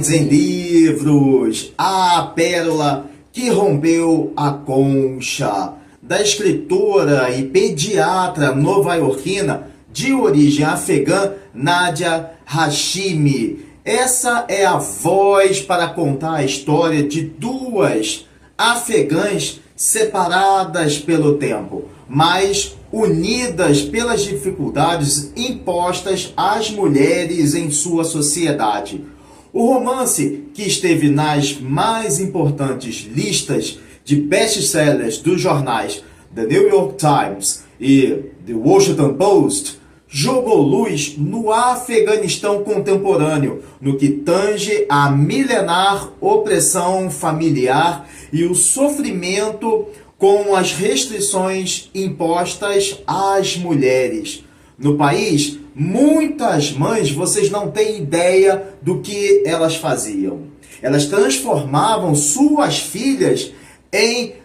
Novidades em livros, A Pérola que Rompeu a Concha, da escritora e pediatra nova-iorquina de origem afegã, Nadia Hashimi. Essa é a voz para contar a história de duas afegãs separadas pelo tempo, mas unidas pelas dificuldades impostas às mulheres em sua sociedade. O romance, que esteve nas mais importantes listas de best-sellers dos jornais The New York Times e The Washington Post, jogou luz no Afeganistão contemporâneo, no que tange à milenar opressão familiar e o sofrimento com as restrições impostas às mulheres. No país, muitas mães, vocês não têm ideia do que elas faziam. Elas transformavam suas filhas em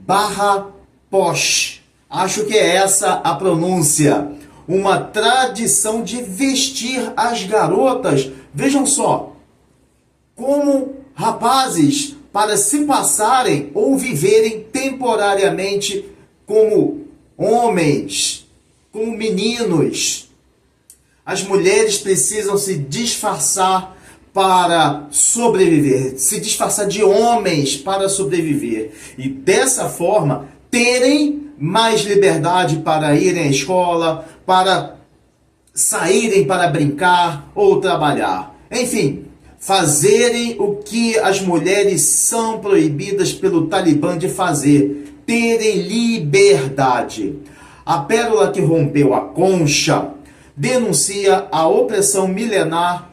barra posh. Acho que é essa a pronúncia. Uma tradição de vestir as garotas, vejam só, como rapazes, para se passarem ou viverem temporariamente como homens, como meninos. As mulheres precisam se disfarçar para sobreviver, se disfarçar de homens para sobreviver. E dessa forma, terem mais liberdade para irem à escola, para saírem para brincar ou trabalhar. Enfim, fazerem o que as mulheres são proibidas pelo Talibã de fazer, terem liberdade. A Pérola que Rompeu a Concha denuncia a opressão milenar,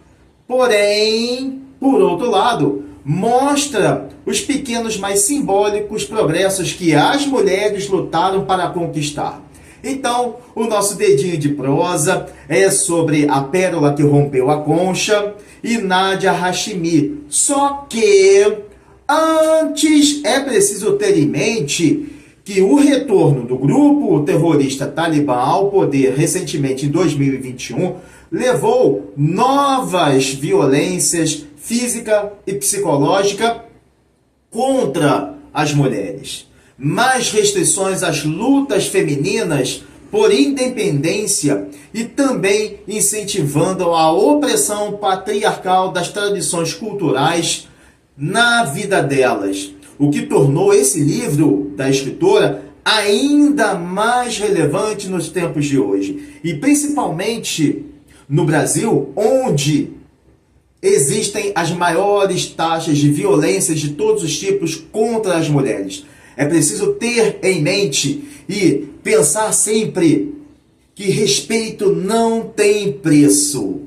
porém, por outro lado, mostra os pequenos, mas simbólicos progressos que as mulheres lutaram para conquistar. Então, o nosso dedinho de prosa é sobre A Pérola que Rompeu a Concha e Nadia Hashimi. Só que antes é preciso ter em mente que o retorno do grupo terrorista Talibã ao poder recentemente em 2021 levou novas violências física e psicológica contra as mulheres. Mais restrições às lutas femininas por independência e também incentivando a opressão patriarcal das tradições culturais na vida delas, o que tornou esse livro da escritora ainda mais relevante nos tempos de hoje, e principalmente no Brasil, onde existem as maiores taxas de violência de todos os tipos contra as mulheres. É preciso ter em mente e pensar sempre que respeito não tem preço.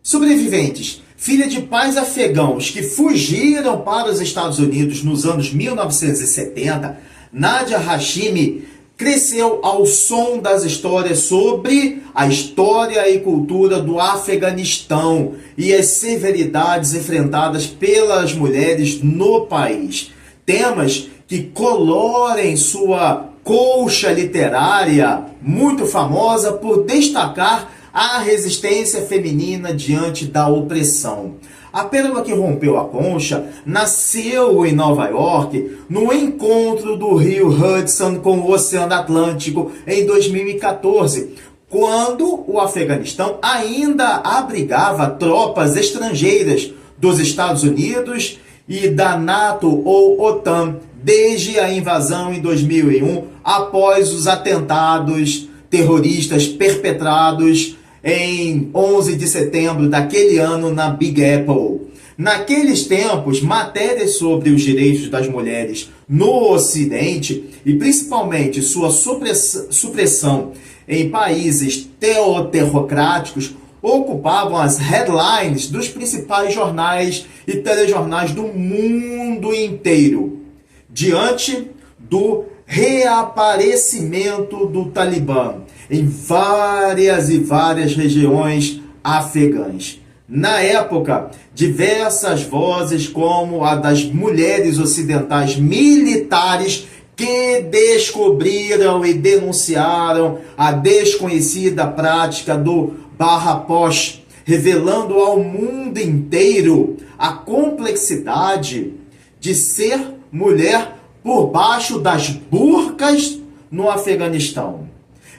Sobreviventes, filha de pais afegãos que fugiram para os Estados Unidos nos anos 1970, Nadia Hashimi cresceu ao som das histórias sobre a história e cultura do Afeganistão e as severidades enfrentadas pelas mulheres no país. Temas que colorem sua colcha literária, muito famosa por destacar a resistência feminina diante da opressão. A Pérola que Rompeu a Concha nasceu em Nova York, no encontro do rio Hudson com o Oceano Atlântico em 2014, quando o Afeganistão ainda abrigava tropas estrangeiras dos Estados Unidos e da NATO ou OTAN, desde a invasão em 2001, após os atentados terroristas perpetrados em 11 de setembro daquele ano na Big Apple. Naqueles tempos, matérias sobre os direitos das mulheres no Ocidente e principalmente sua supressão em países teocráticos ocupavam as headlines dos principais jornais e telejornais do mundo inteiro, diante do reaparecimento do Talibã em várias e várias regiões afegãs. Na época, diversas vozes, como a das mulheres ocidentais militares, que descobriram e denunciaram a desconhecida prática do barra posh, revelando ao mundo inteiro a complexidade de ser mulher por baixo das burcas no Afeganistão.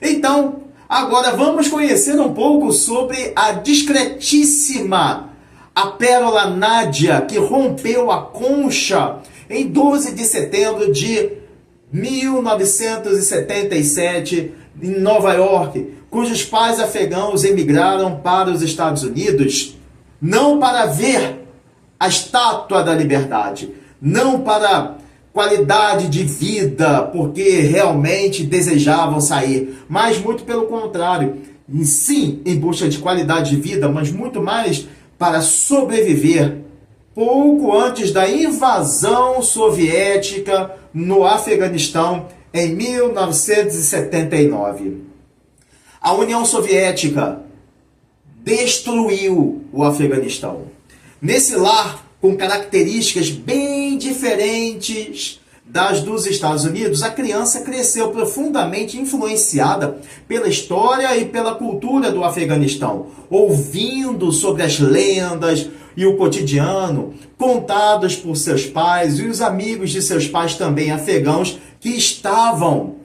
Então, agora vamos conhecer um pouco sobre a discretíssima, a pérola Nádia, que rompeu a concha em 12 de setembro de 1977, em Nova York, cujos pais afegãos emigraram para os Estados Unidos, não para ver a Estátua da Liberdade, não para qualidade de vida, porque realmente desejavam sair, mas muito pelo contrário, sim, em busca de qualidade de vida, mas muito mais para sobreviver. Pouco antes da invasão soviética no Afeganistão, em 1979. A União Soviética destruiu o Afeganistão. Nesse lar, com características bem diferentes das dos Estados Unidos, a criança cresceu profundamente influenciada pela história e pela cultura do Afeganistão, ouvindo sobre as lendas e o cotidiano contados por seus pais e os amigos de seus pais também afegãos que estavam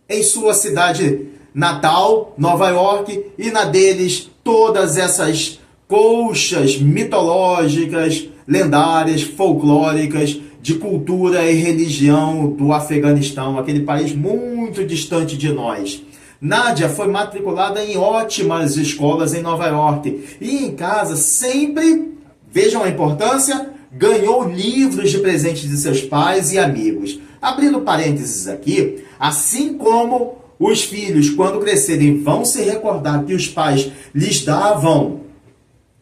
em sua cidade natal, Nova York, e na deles todas essas colchas mitológicas, lendárias, folclóricas, de cultura e religião do Afeganistão, aquele país muito distante de nós. Nádia foi matriculada em ótimas escolas em Nova York e em casa sempre, vejam a importância, ganhou livros de presente de seus pais e amigos. Abrindo parênteses aqui, assim como os filhos, quando crescerem, vão se recordar que os pais lhes davam,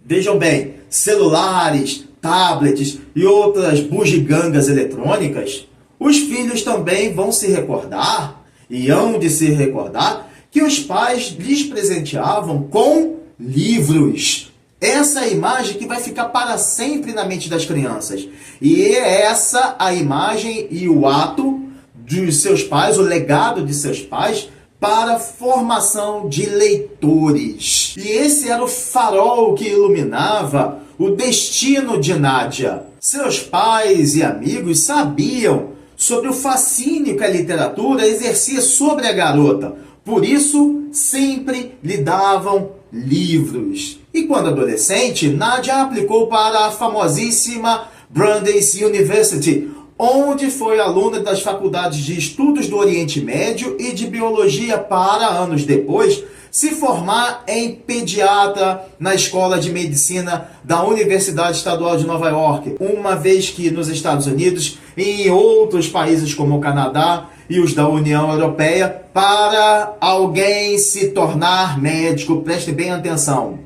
vejam bem, celulares, tablets e outras bugigangas eletrônicas, os filhos também vão se recordar, e hão de se recordar, que os pais lhes presenteavam com livros. Essa é a imagem que vai ficar para sempre na mente das crianças. E é essa a imagem e o ato de seus pais, o legado de seus pais, para a formação de leitores. E esse era o farol que iluminava o destino de Nádia. Seus pais e amigos sabiam sobre o fascínio que a literatura exercia sobre a garota. Por isso, sempre lhe davam livros. E quando adolescente, Nádia aplicou para a famosíssima Brandeis University, onde foi aluna das faculdades de Estudos do Oriente Médio e de Biologia para, anos depois, se formar em pediatra na Escola de Medicina da Universidade Estadual de Nova York, uma vez que nos Estados Unidos e em outros países como o Canadá e os da União Europeia, para alguém se tornar médico, preste bem atenção,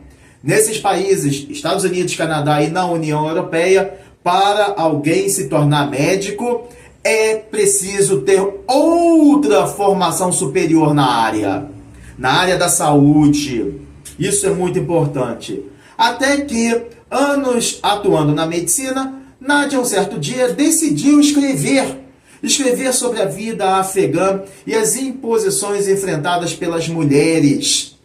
nesses países, Estados Unidos, Canadá e na União Europeia, para alguém se tornar médico, é preciso ter outra formação superior na área da saúde. Isso é muito importante. Até que, anos atuando na medicina, Nádia, um certo dia, decidiu escrever sobre a vida afegã e as imposições enfrentadas pelas mulheres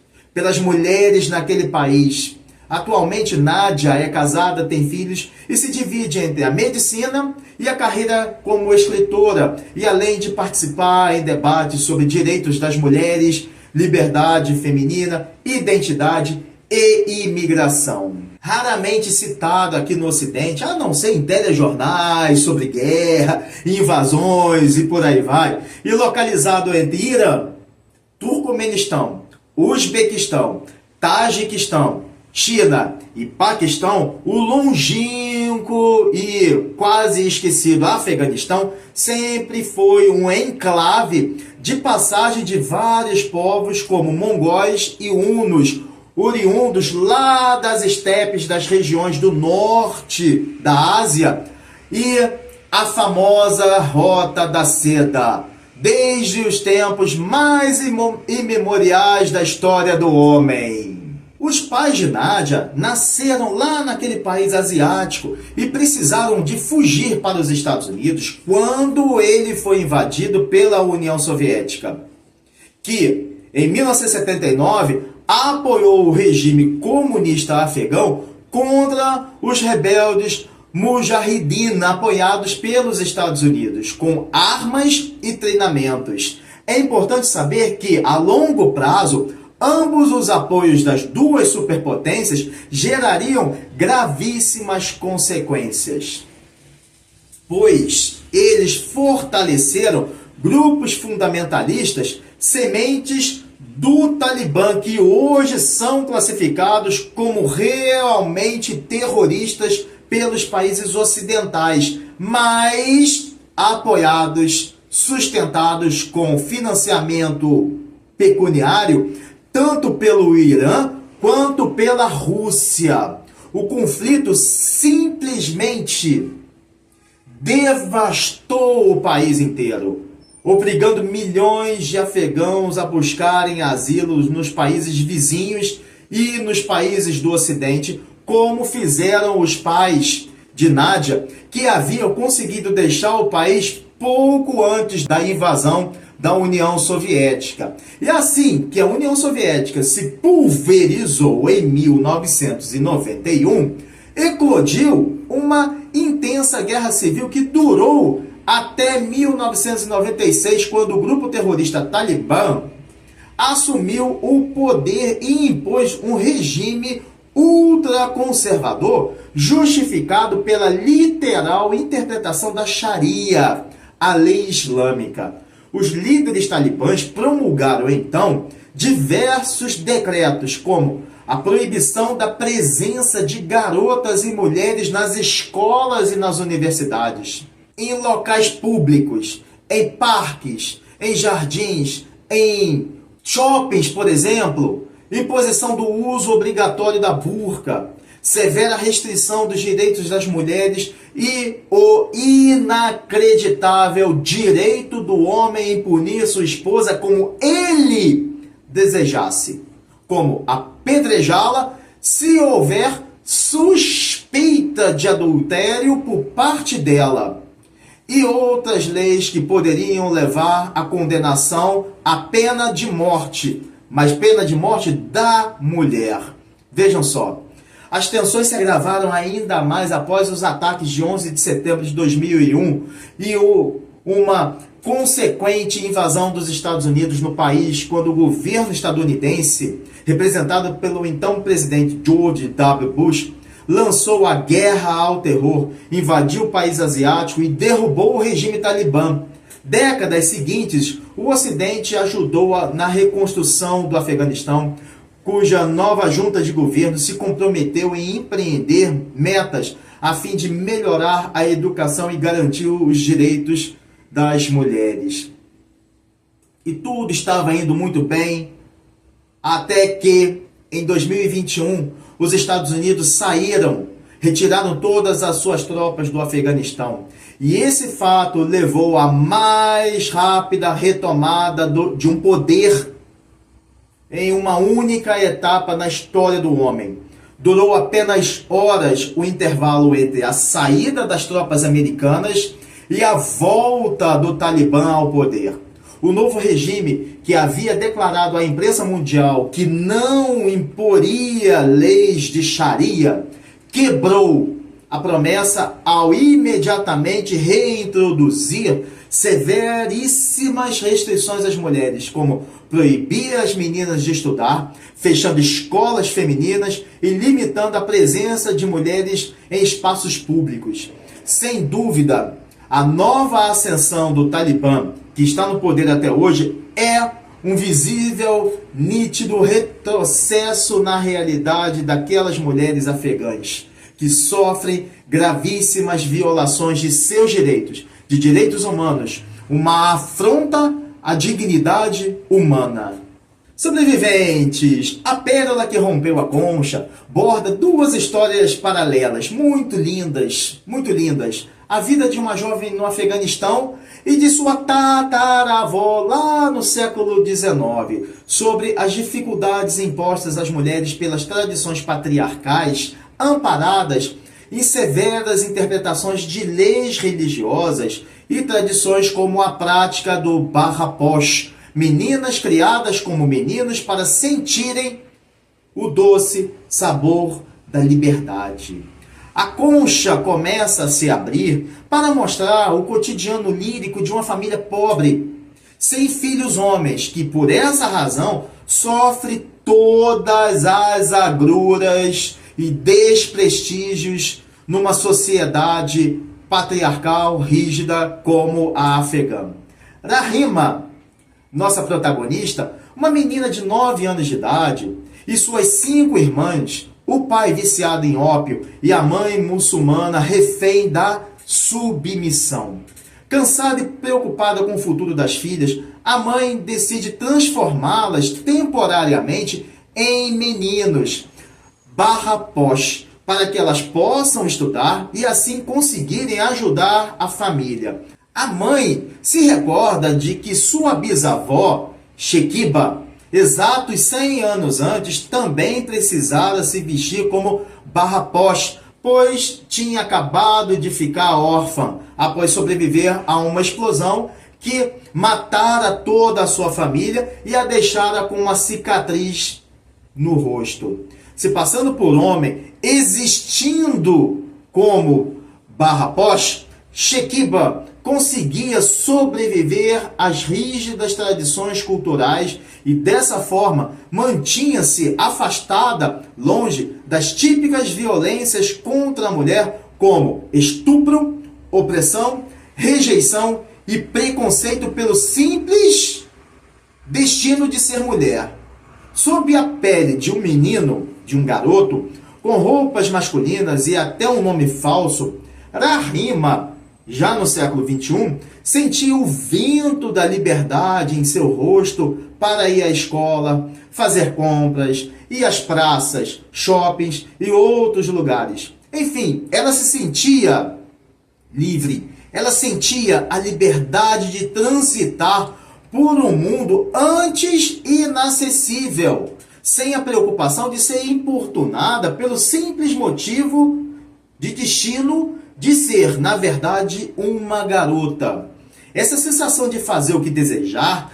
naquele país. Atualmente, Nádia é casada, tem filhos e se divide entre a medicina e a carreira como escritora, e além de participar em debates sobre direitos das mulheres, liberdade feminina, identidade e imigração. Raramente citado aqui no Ocidente, a não ser em telejornais sobre guerra, invasões e por aí vai, e localizado entre Irã, Turcomenistão, Uzbequistão, Tajiquistão, China e Paquistão, o longínquo e quase esquecido Afeganistão sempre foi um enclave de passagem de vários povos como mongóis e hunos, oriundos lá das estepes das regiões do norte da Ásia, e a famosa Rota da Seda, desde os tempos mais imemoriais da história do homem. Os pais de Nádia nasceram lá naquele país asiático e precisaram de fugir para os Estados Unidos quando ele foi invadido pela União Soviética, que, em 1979, apoiou o regime comunista afegão contra os rebeldes Mujahideen, apoiados pelos Estados Unidos, com armas e treinamentos. É importante saber que, a longo prazo, ambos os apoios das duas superpotências gerariam gravíssimas consequências, pois eles fortaleceram grupos fundamentalistas, sementes do Talibã, que hoje são classificados como realmente terroristas pelos países ocidentais, mas apoiados, sustentados com financiamento pecuniário, tanto pelo Irã quanto pela Rússia. O conflito simplesmente devastou o país inteiro, obrigando milhões de afegãos a buscarem asilo nos países vizinhos e nos países do Ocidente, como fizeram os pais de Nádia, que haviam conseguido deixar o país pouco antes da invasão da União Soviética. E assim que a União Soviética se pulverizou em 1991, eclodiu uma intensa guerra civil que durou até 1996, quando o grupo terrorista Talibã assumiu o poder e impôs um regime ultraconservador, justificado pela literal interpretação da Sharia, a lei islâmica. Os líderes talibãs promulgaram, então, diversos decretos, como a proibição da presença de garotas e mulheres nas escolas e nas universidades, em locais públicos, em parques, em jardins, em shoppings, por exemplo, imposição do uso obrigatório da burca, severa restrição dos direitos das mulheres e o inacreditável direito do homem em punir sua esposa como ele desejasse, como apedrejá-la se houver suspeita de adultério por parte dela, e outras leis que poderiam levar à condenação à pena de morte, mas pena de morte da mulher. Vejam só, as tensões se agravaram ainda mais após os ataques de 11 de setembro de 2001 e uma consequente invasão dos Estados Unidos no país, quando o governo estadunidense, representado pelo então presidente George W. Bush, lançou a guerra ao terror, invadiu o país asiático e derrubou o regime talibã. Décadas seguintes, o Ocidente ajudou na reconstrução do Afeganistão, cuja nova junta de governo se comprometeu em empreender metas a fim de melhorar a educação e garantir os direitos das mulheres. E tudo estava indo muito bem, até que, em 2021, os Estados Unidos retiraram todas as suas tropas do Afeganistão. E esse fato levou à mais rápida retomada de um poder em uma única etapa na história do homem. Durou apenas horas o intervalo entre a saída das tropas americanas e a volta do Talibã ao poder. O novo regime, que havia declarado à imprensa mundial que não imporia leis de Sharia, quebrou a promessa ao imediatamente reintroduzir severíssimas restrições às mulheres, como proibir as meninas de estudar, fechando escolas femininas e limitando a presença de mulheres em espaços públicos. Sem dúvida, a nova ascensão do Talibã, que está no poder até hoje, é um visível, nítido retrocesso na realidade daquelas mulheres afegãs que sofrem gravíssimas violações de seus direitos, de direitos humanos, uma afronta à dignidade humana. Sobreviventes, A Pérola que Rompeu a Concha borda duas histórias paralelas, muito lindas, a vida de uma jovem no Afeganistão e de sua tataravó lá no século XIX, sobre as dificuldades impostas às mulheres pelas tradições patriarcais, amparadas em severas interpretações de leis religiosas e tradições como a prática do barraposh, meninas criadas como meninos para sentirem o doce sabor da liberdade. A concha começa a se abrir para mostrar o cotidiano lírico de uma família pobre, sem filhos homens, que por essa razão sofre todas as agruras e desprestígios numa sociedade patriarcal, rígida como a afegã. Rahima, nossa protagonista, uma menina de 9 anos de idade, e suas 5 irmãs, o pai viciado em ópio e a mãe muçulmana refém da submissão. Cansada e preocupada com o futuro das filhas, a mãe decide transformá-las temporariamente em meninos barra-pós, para que elas possam estudar e assim conseguirem ajudar a família. A mãe se recorda de que sua bisavó, Shekiba, exatos 100 anos antes, também precisara se vestir como barra-pós, pois tinha acabado de ficar órfã após sobreviver a uma explosão que matara toda a sua família e a deixara com uma cicatriz no rosto. Se passando por homem, existindo como barra-pós, Shekiba conseguia sobreviver às rígidas tradições culturais e dessa forma mantinha-se afastada, longe das típicas violências contra a mulher, como estupro, opressão, rejeição e preconceito pelo simples destino de ser mulher. Sob a pele de um menino, de um garoto, com roupas masculinas e até um nome falso, Rahima, já no século XXI, sentia o vento da liberdade em seu rosto para ir à escola, fazer compras, ir às praças, shoppings e outros lugares. Enfim, ela se sentia livre, ela sentia a liberdade de transitar por um mundo antes inacessível, sem a preocupação de ser importunada pelo simples motivo de destino de ser, na verdade, uma garota. Essa sensação de fazer o que desejar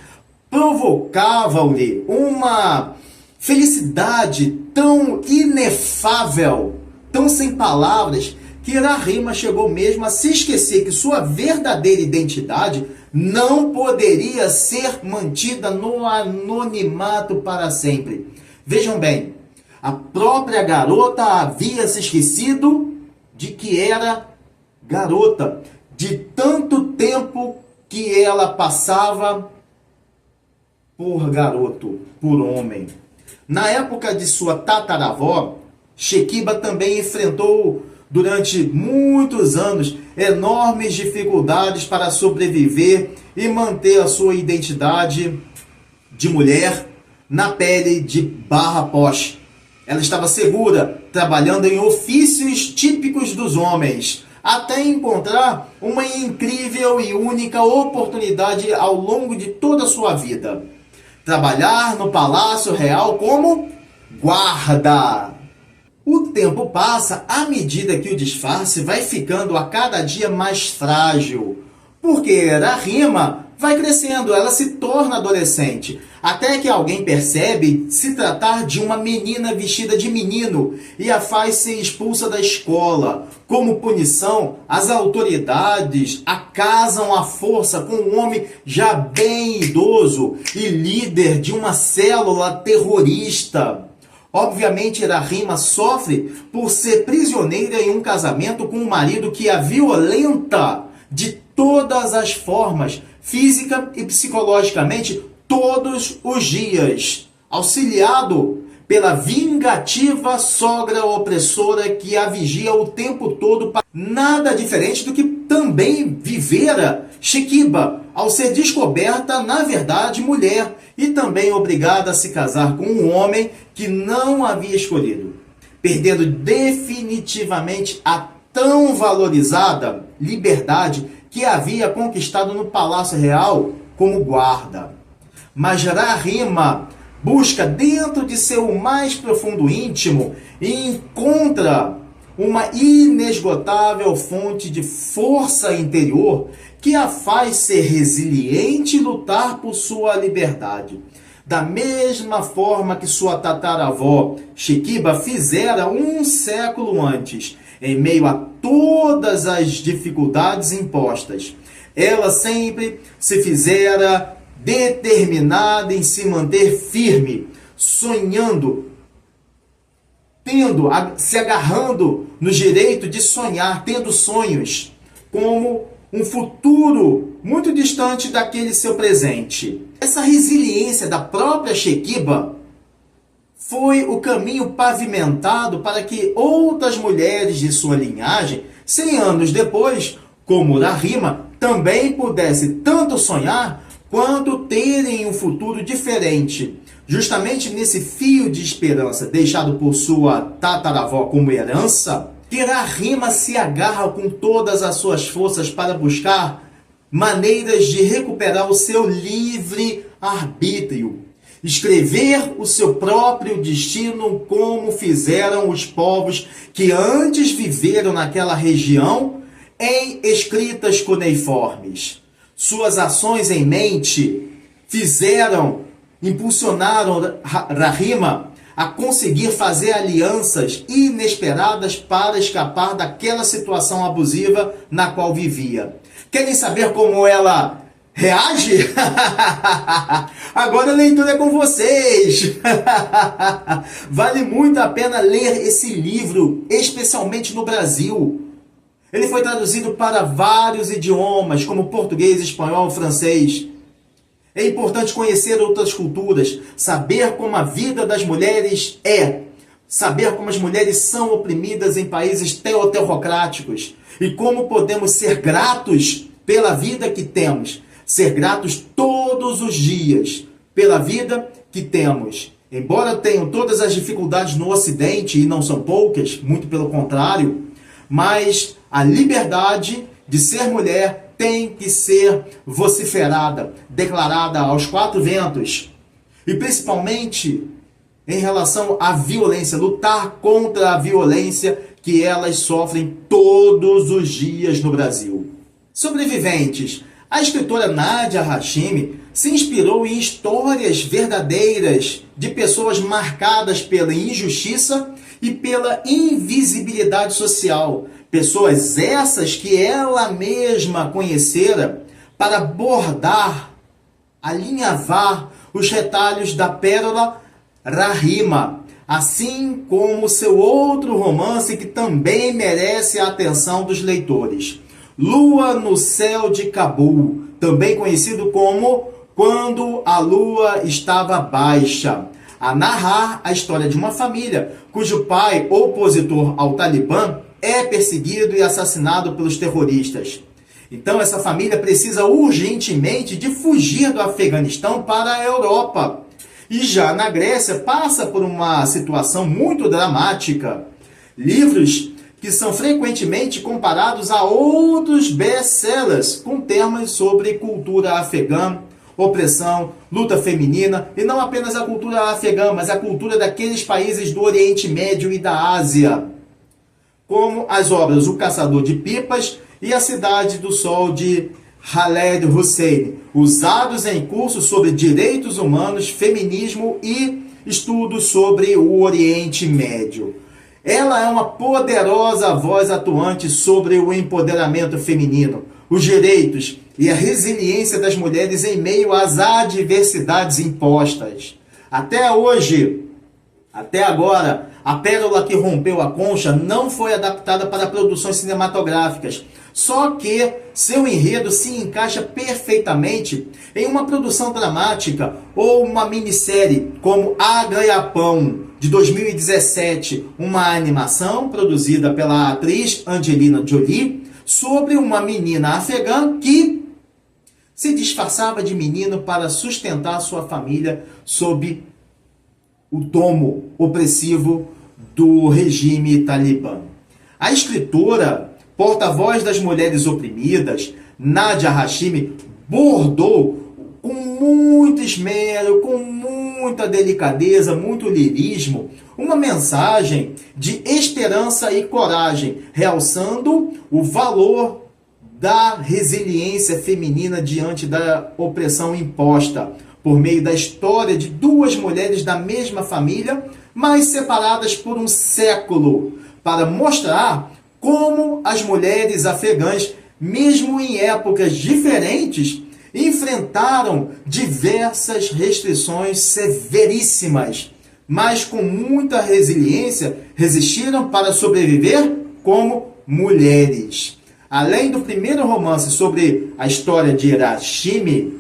provocava-lhe uma felicidade tão inefável, tão sem palavras, que Rahima chegou mesmo a se esquecer que sua verdadeira identidade não poderia ser mantida no anonimato para sempre. Vejam bem, a própria garota havia se esquecido de que era garota, de tanto tempo que ela passava por garoto, por homem. Na época de sua tataravó, Shekiba também enfrentou durante muitos anos enormes dificuldades para sobreviver e manter a sua identidade de mulher na pele de barra-pós. Ela estava segura, trabalhando em ofícios típicos dos homens, até encontrar uma incrível e única oportunidade ao longo de toda a sua vida: trabalhar no Palácio Real como guarda. O tempo passa à medida que o disfarce vai ficando a cada dia mais frágil, porque Rahima vai crescendo, ela se torna adolescente, até que alguém percebe se tratar de uma menina vestida de menino e a faz ser expulsa da escola. Como punição, as autoridades a casam à força com um homem já bem idoso e líder de uma célula terrorista. Obviamente, Rahima sofre por ser prisioneira em um casamento com um marido que a violenta de todas as formas, física e psicologicamente, todos os dias, auxiliado pela vingativa sogra opressora que a vigia o tempo todo. Nada diferente do que também vivera Shekiba, ao ser descoberta, na verdade, mulher, e também obrigada a se casar com um homem que não havia escolhido, perdendo definitivamente a tão valorizada liberdade que havia conquistado no Palácio Real como guarda. Mas Rahima busca dentro de seu mais profundo íntimo e encontra uma inesgotável fonte de força interior que a faz ser resiliente e lutar por sua liberdade. Da mesma forma que sua tataravó Shekiba fizera um século antes. em meio a todas as dificuldades impostas. Ela sempre se fizera determinada em se manter firme, sonhando, se agarrando no direito de sonhar, tendo sonhos, como um futuro muito distante daquele seu presente. Essa resiliência da própria Shekiba foi o caminho pavimentado para que outras mulheres de sua linhagem, 100 anos depois, como Rahima, também pudessem tanto sonhar quanto terem um futuro diferente. Justamente nesse fio de esperança deixado por sua tataravó como herança, que Rahima se agarra com todas as suas forças para buscar maneiras de recuperar o seu livre arbítrio, escrever o seu próprio destino como fizeram os povos que antes viveram naquela região em escritas cuneiformes. Suas ações em mente impulsionaram Rahima a conseguir fazer alianças inesperadas para escapar daquela situação abusiva na qual vivia. Querem saber como ela reage? Agora a leitura é com vocês. Vale muito a pena ler esse livro, especialmente no Brasil. Ele foi traduzido para vários idiomas, como português, espanhol, francês. É importante conhecer outras culturas, saber como a vida das mulheres é, saber como as mulheres são oprimidas em países teocráticos e como podemos ser gratos pela vida que temos, ser gratos todos os dias pela vida que temos. Embora tenham todas as dificuldades no Ocidente, e não são poucas, muito pelo contrário, mas a liberdade de ser mulher tem que ser vociferada, declarada aos quatro ventos. E principalmente em relação à violência, lutar contra a violência que elas sofrem todos os dias no Brasil. Sobreviventes. A escritora Nadia Hashimi se inspirou em histórias verdadeiras de pessoas marcadas pela injustiça e pela invisibilidade social. Pessoas essas que ela mesma conhecera para bordar, alinhavar os retalhos da pérola Rahima, assim como seu outro romance que também merece a atenção dos leitores. Lua no Céu de Cabul, também conhecido como Quando a Lua Estava Baixa, a narrar a história de uma família cujo pai, opositor ao Talibã, é perseguido e assassinado pelos terroristas. Então essa família precisa urgentemente de fugir do Afeganistão para a Europa. E já na Grécia passa por uma situação muito dramática. Livros que são frequentemente comparados a outros best-sellers com temas sobre cultura afegã, opressão, luta feminina, e não apenas a cultura afegã, mas a cultura daqueles países do Oriente Médio e da Ásia, como as obras O Caçador de Pipas e A Cidade do Sol de Khaled Hosseini, usados em cursos sobre direitos humanos, feminismo e estudos sobre o Oriente Médio. Ela é uma poderosa voz atuante sobre o empoderamento feminino, os direitos e a resiliência das mulheres em meio às adversidades impostas. Até hoje, até agora, A Pérola que Rompeu a Concha não foi adaptada para produções cinematográficas, só que seu enredo se encaixa perfeitamente em uma produção dramática ou uma minissérie como A Ganha-Pão, de 2017, uma animação produzida pela atriz Angelina Jolie sobre uma menina afegã que se disfarçava de menino para sustentar sua família sob o tomo opressivo do regime talibã. A escritora, porta-voz das mulheres oprimidas, Nadia Hashimi, bordou com muito esmero, com muita delicadeza, muito lirismo, uma mensagem de esperança e coragem, realçando o valor da resiliência feminina diante da opressão imposta, por meio da história de duas mulheres da mesma família, mas separadas por um século, para mostrar como as mulheres afegãs, mesmo em épocas diferentes, enfrentaram diversas restrições severíssimas, mas com muita resiliência resistiram para sobreviver como mulheres. Além do primeiro romance sobre a história de Hashimi,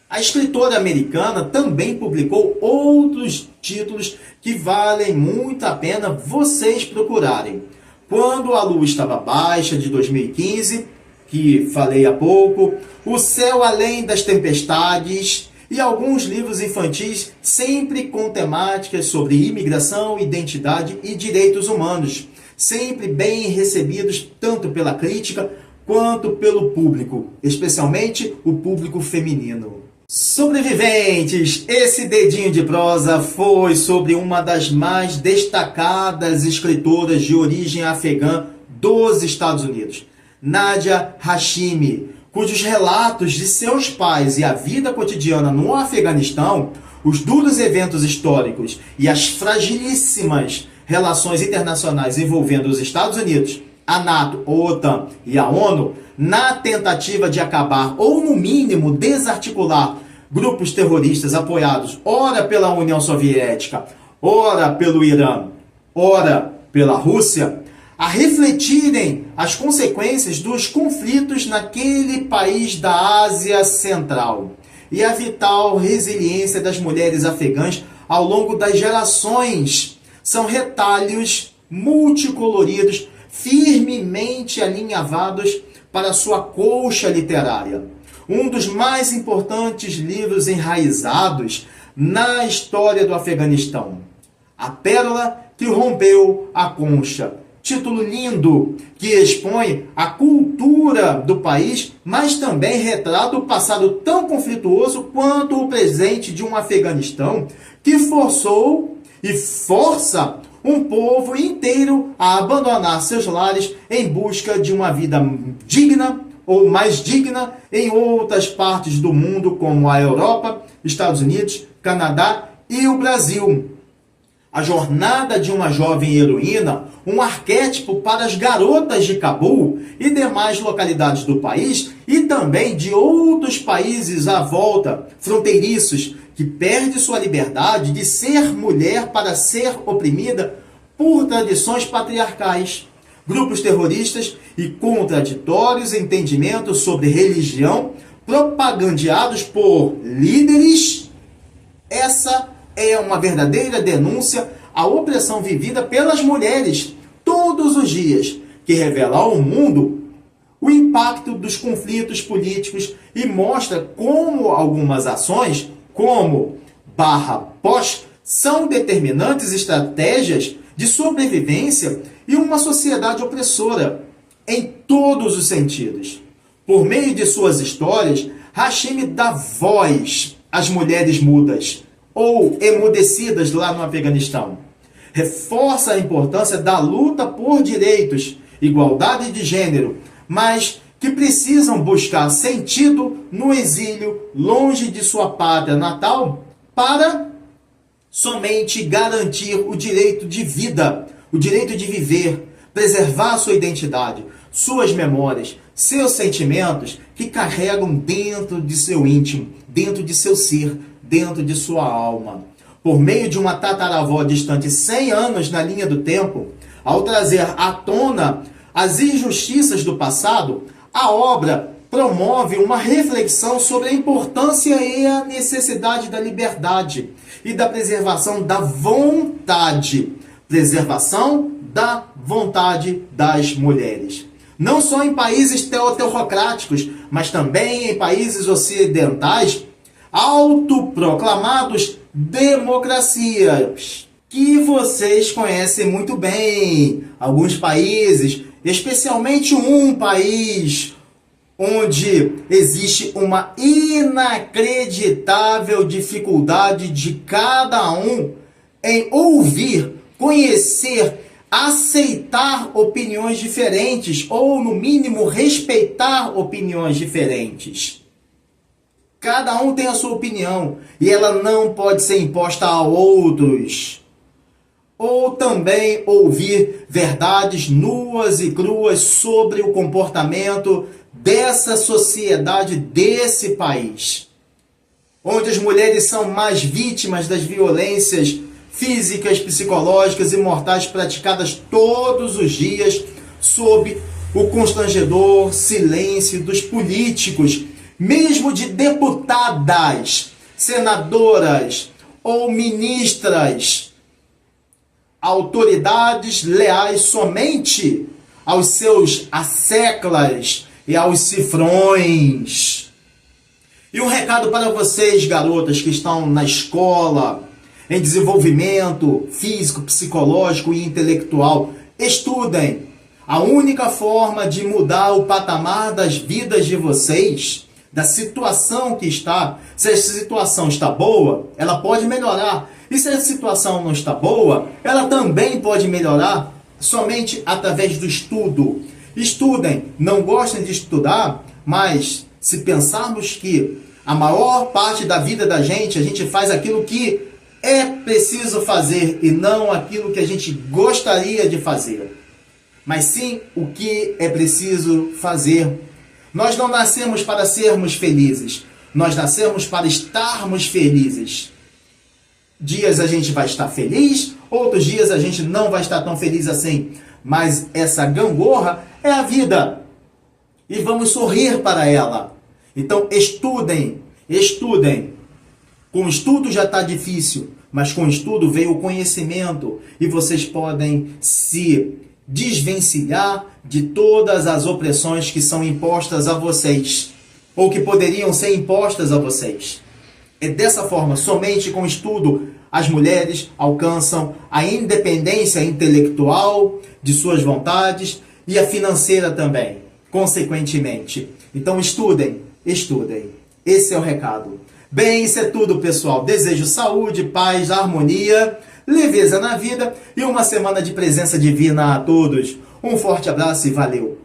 a escritora americana também publicou outros títulos que valem muito a pena vocês procurarem. Quando a Lua Estava Baixa, de 2015, que falei há pouco, O Céu Além das Tempestades e alguns livros infantis sempre com temáticas sobre imigração, identidade e direitos humanos, sempre bem recebidos tanto pela crítica quanto pelo público, especialmente o público feminino. Sobreviventes, esse dedinho de prosa foi sobre uma das mais destacadas escritoras de origem afegã dos Estados Unidos, Nadia Hashimi, cujos relatos de seus pais e a vida cotidiana no Afeganistão, os duros eventos históricos e as fragilíssimas relações internacionais envolvendo os Estados Unidos, a NATO, a OTAN e a ONU, na tentativa de acabar ou, no mínimo, desarticular grupos terroristas apoiados ora pela União Soviética, ora pelo Irã, ora pela Rússia, a refletirem as consequências dos conflitos naquele país da Ásia Central e a vital resiliência das mulheres afegãs ao longo das gerações são retalhos multicoloridos, firmemente alinhavados para sua colcha literária. Um dos mais importantes livros enraizados na história do Afeganistão. A Pérola que Rompeu a Concha. Título lindo que expõe a cultura do país, mas também retrata o passado tão conflituoso quanto o presente de um Afeganistão que forçou e força um povo inteiro a abandonar seus lares em busca de uma vida digna ou mais digna em outras partes do mundo, como a Europa, Estados Unidos, Canadá e o Brasil. A jornada de uma jovem heroína, um arquétipo para as garotas de Cabul e demais localidades do país e também de outros países à volta, fronteiriços, que perde sua liberdade de ser mulher para ser oprimida por tradições patriarcais, grupos terroristas e contraditórios entendimentos sobre religião propagandeados por líderes. Essa é uma verdadeira denúncia à opressão vivida pelas mulheres todos os dias, que revela ao mundo o impacto dos conflitos políticos e mostra como algumas ações, como /pós, são determinantes estratégias de sobrevivência e uma sociedade opressora em todos os sentidos. Por meio de suas histórias, Hashimi dá voz às mulheres mudas ou emudecidas lá no Afeganistão. Reforça a importância da luta por direitos, igualdade de gênero, mas que precisam buscar sentido no exílio, longe de sua pátria natal, para somente garantir o direito de vida, o direito de viver, preservar sua identidade, suas memórias, seus sentimentos que carregam dentro de seu íntimo, dentro de seu ser, dentro de sua alma. Por meio de uma tataravó distante 100 anos na linha do tempo, ao trazer à tona as injustiças do passado, a obra promove uma reflexão sobre a importância e a necessidade da liberdade e da preservação da vontade. Preservação da vontade das mulheres. Não só em países teocráticos, mas também em países ocidentais autoproclamados democracias, que vocês conhecem muito bem. Alguns países, especialmente um país onde existe uma inacreditável dificuldade de cada um em ouvir, conhecer, aceitar opiniões diferentes ou, no mínimo, respeitar opiniões diferentes. Cada um tem a sua opinião e ela não pode ser imposta a outros. ou também ouvir verdades nuas e cruas sobre o comportamento dessa sociedade, desse país, onde as mulheres são mais vítimas das violências físicas, psicológicas e mortais praticadas todos os dias sob o constrangedor silêncio dos políticos, mesmo de deputadas, senadoras ou ministras, autoridades leais somente aos seus asseclas e aos cifrões. E um recado para vocês, garotas que estão na escola, em desenvolvimento físico, psicológico e intelectual. Estudem. A única forma de mudar o patamar das vidas de vocês, da situação que está, se a situação está boa, ela pode melhorar. E se a situação não está boa, ela também pode melhorar somente através do estudo. Estudem. Não gostem de estudar, mas se pensarmos que a maior parte da vida da gente, a gente faz aquilo que é preciso fazer e não aquilo que a gente gostaria de fazer, mas sim o que é preciso fazer. Nós não nascemos para sermos felizes, nós nascemos para estarmos felizes. Dias a gente vai estar feliz, outros dias a gente não vai estar tão feliz assim, mas essa gangorra é a vida e vamos sorrir para ela. Então estudem, estudem. Com estudo já está difícil, mas com estudo veio o conhecimento e vocês podem se desvencilhar de todas as opressões que são impostas a vocês ou que poderiam ser impostas a vocês. É dessa forma, somente com estudo, as mulheres alcançam a independência intelectual de suas vontades e a financeira também, consequentemente. Então estudem, estudem. Esse é o recado. Bem, isso é tudo, pessoal. Desejo saúde, paz, harmonia, leveza na vida e uma semana de presença divina a todos. Um forte abraço e valeu!